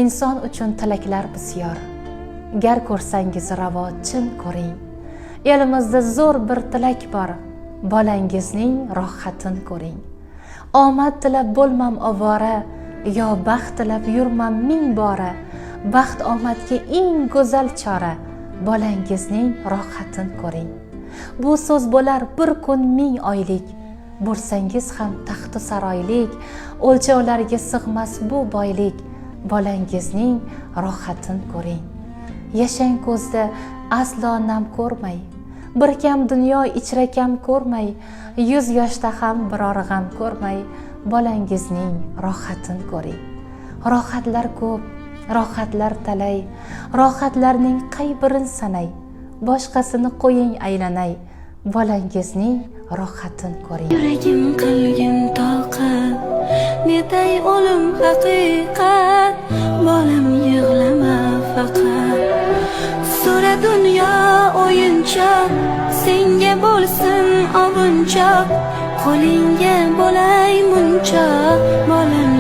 Inson uchun tilaklar bisyor. Gar ko'rsangiz ravo chin ko'ring. Elimizda zo'r bir tilak bor. Bolangizning rohatin ko'ring. Omad tilab bo'lmam ovora, yo baxt tilab yurmam ming bora. Baxt omadga eng go'zal chora. Bolangizning rohatin ko'ring. Bu so'z bo'lar bir kun ming oylik. Bo'lsangiz ham taxti saroylik, o'lchovlarga sig'mas bu boylik. Bolangizning rohatin ko'ring. Yashang ko'zda aslo nam ko'rmay, bir kam dunyo ichra kam ko'rmay, 100 yoshda ham biror g'am ko'rmay, bolangizning rohatin ko'ring. Rohatlar ko'p, rohatlar talay, rohatlarning qay birin sanay, boshqasini qo'ying aylanay, bolangizning rohatin ko'ring. Yuragim qilgin toqat, netay o'lim haqiqat, bolam yig'lama faqat. So'ra dunyo o'yinchoq, senga bo'lsin ovunchoq, qo'lingga bo'lay munchoq, bolam